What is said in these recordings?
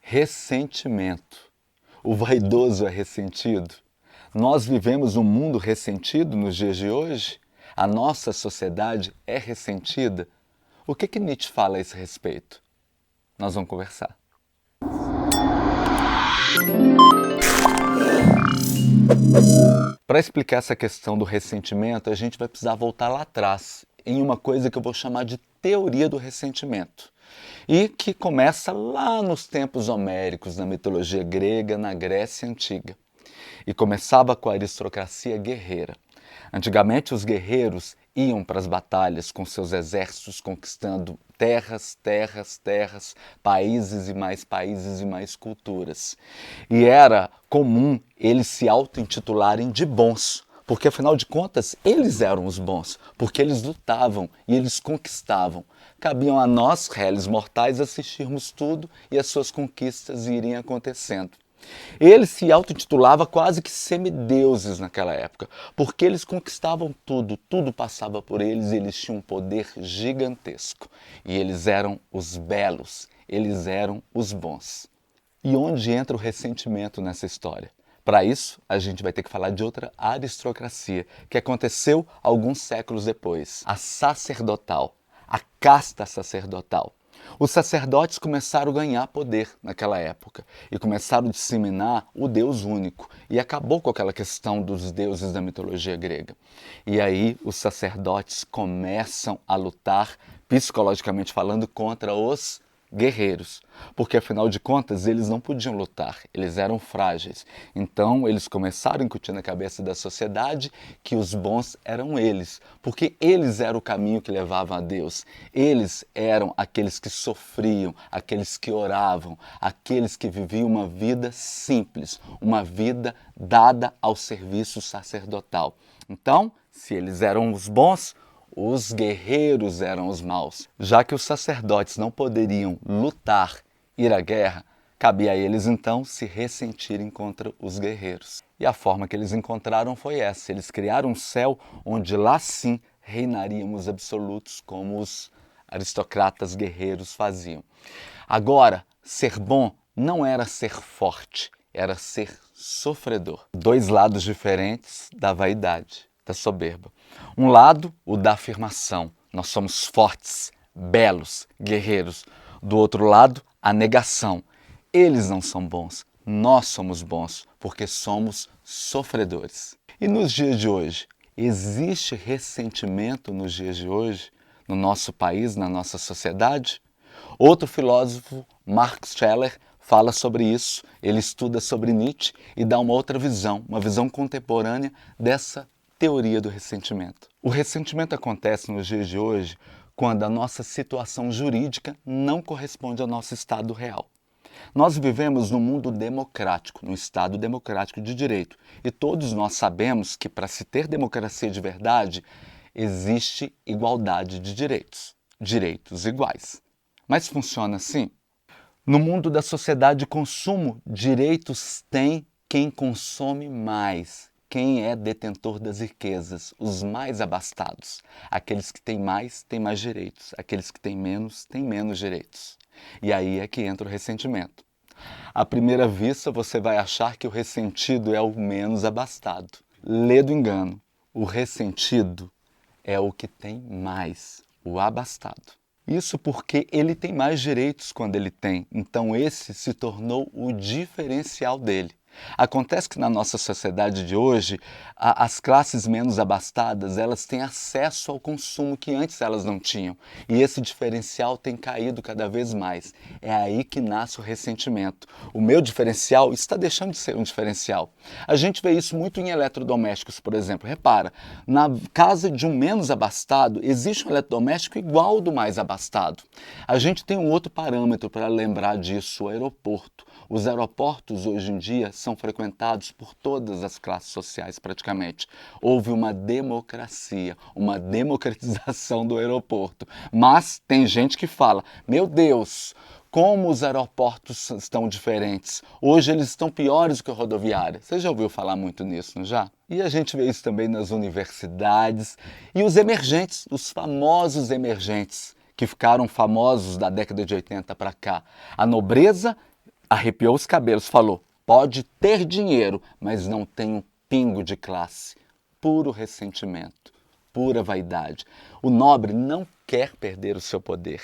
Ressentimento. O vaidoso é ressentido. Nós vivemos um mundo ressentido nos dias de hoje? A nossa sociedade é ressentida? O que Nietzsche fala a esse respeito? Nós vamos conversar. Para explicar essa questão do ressentimento, a gente vai precisar voltar lá atrás, em uma coisa que eu vou chamar de teoria do ressentimento. E que começa lá nos tempos homéricos, na mitologia grega, na Grécia Antiga. E começava com a aristocracia guerreira. Antigamente os guerreiros iam para as batalhas com seus exércitos conquistando terras, países e mais culturas. E era comum eles se auto-intitularem de bons, porque afinal de contas eles eram os bons, porque eles lutavam e eles conquistavam. Cabiam a nós, réis mortais, assistirmos tudo e as suas conquistas irem acontecendo. Eles se auto-intitulavam quase que semideuses naquela época, porque eles conquistavam tudo, tudo passava por eles e eles tinham um poder gigantesco. E eles eram os belos, eles eram os bons. E onde entra o ressentimento nessa história? Para isso, a gente vai ter que falar de outra aristocracia, que aconteceu alguns séculos depois, a sacerdotal, a casta sacerdotal. Os sacerdotes começaram a ganhar poder naquela época e começaram a disseminar o Deus único e acabou com aquela questão dos deuses da mitologia grega. E aí os sacerdotes começam a lutar, psicologicamente falando, contra os guerreiros, porque afinal de contas eles não podiam lutar, eles eram frágeis. Então eles começaram a incutir na cabeça da sociedade que os bons eram eles, porque eles eram o caminho que levava a Deus. Eles eram aqueles que sofriam, aqueles que oravam, aqueles que viviam uma vida simples, uma vida dada ao serviço sacerdotal. Então, se eles eram os bons, os guerreiros eram os maus. Já que os sacerdotes não poderiam lutar, ir à guerra, cabia a eles então se ressentirem contra os guerreiros. E a forma que eles encontraram foi essa: eles criaram um céu onde lá sim reinariam os absolutos, como os aristocratas guerreiros faziam. Agora, ser bom não era ser forte, era ser sofredor. Dois lados diferentes da vaidade, da soberba. Um lado, o da afirmação. Nós somos fortes, belos, guerreiros. Do outro lado, a negação. Eles não são bons, nós somos bons, porque somos sofredores. E nos dias de hoje, existe ressentimento nos dias de hoje, no nosso país, na nossa sociedade? Outro filósofo, Max Scheler, fala sobre isso. Ele estuda sobre Nietzsche e dá uma outra visão, uma visão contemporânea dessa teoria do ressentimento. O ressentimento acontece nos dias de hoje quando a nossa situação jurídica não corresponde ao nosso estado real. Nós vivemos num mundo democrático, num estado democrático de direito. E todos nós sabemos que para se ter democracia de verdade, existe igualdade de direitos, direitos iguais. Mas funciona assim? No mundo da sociedade de consumo, direitos tem quem consome mais. Quem é detentor das riquezas? Os mais abastados. Aqueles que têm mais direitos. Aqueles que têm menos direitos. E aí é que entra o ressentimento. À primeira vista, você vai achar que o ressentido é o menos abastado. Lê do engano. O ressentido é o que tem mais, o abastado. Isso porque ele tem mais direitos quando ele tem. Então esse se tornou o diferencial dele. Acontece que na nossa sociedade de hoje, as classes menos abastadas, elas têm acesso ao consumo que antes elas não tinham. E esse diferencial tem caído cada vez mais. É aí que nasce o ressentimento. O meu diferencial está deixando de ser um diferencial. A gente vê isso muito em eletrodomésticos, por exemplo. Repara, na casa de um menos abastado, existe um eletrodoméstico igual ao do mais abastado. A gente tem um outro parâmetro para lembrar disso, o aeroporto. Os aeroportos hoje em dia são frequentados por todas as classes sociais praticamente. Houve uma democracia, uma democratização do aeroporto. Mas tem gente que fala, meu Deus, como os aeroportos estão diferentes. Hoje eles estão piores do que a rodoviária. Você já ouviu falar muito nisso, não já? E a gente vê isso também nas universidades. E os emergentes, os famosos emergentes, que ficaram famosos da década de 80 para cá. A nobreza arrepiou os cabelos, falou: pode ter dinheiro, mas não tem um pingo de classe. Puro ressentimento, pura vaidade. O nobre não quer perder o seu poder.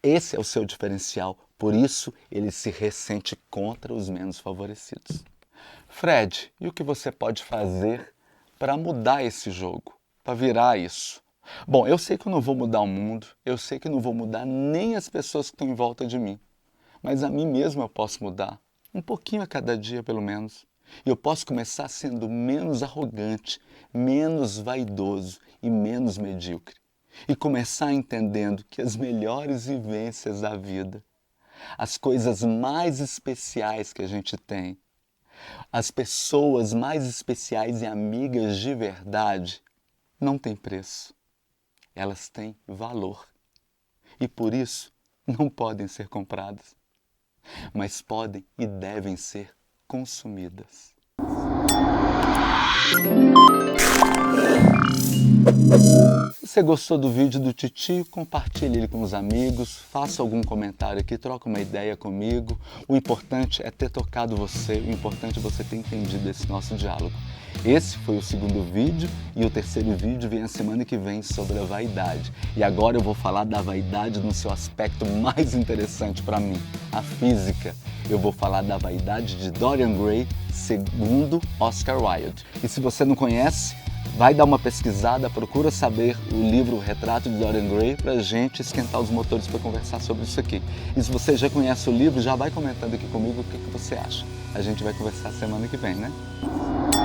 Esse é o seu diferencial, por isso ele se ressente contra os menos favorecidos. Fred, e o que você pode fazer para mudar esse jogo, para virar isso? Bom, eu sei que eu não vou mudar o mundo, eu sei que não vou mudar nem as pessoas que estão em volta de mim, mas a mim mesmo eu posso mudar, um pouquinho a cada dia pelo menos. E eu posso começar sendo menos arrogante, menos vaidoso e menos medíocre. E começar entendendo que as melhores vivências da vida, as coisas mais especiais que a gente tem, as pessoas mais especiais e amigas de verdade, não têm preço. Elas têm valor. E por isso não podem ser compradas, mas podem e devem ser consumidas. Se você gostou do vídeo do Titio, compartilhe ele com os amigos, faça algum comentário aqui, troca uma ideia comigo. O importante é ter tocado você, o importante é você ter entendido esse nosso diálogo. Esse foi o segundo vídeo e o terceiro vídeo vem a semana que vem sobre a vaidade. E agora eu vou falar da vaidade no seu aspecto mais interessante para mim, a física. Eu vou falar da vaidade de Dorian Gray, segundo Oscar Wilde. E se você não conhece, vai dar uma pesquisada, procura saber o livro Retrato de Dorian Gray para a gente esquentar os motores para conversar sobre isso aqui. E se você já conhece o livro, já vai comentando aqui comigo o que você acha. A gente vai conversar semana que vem, né?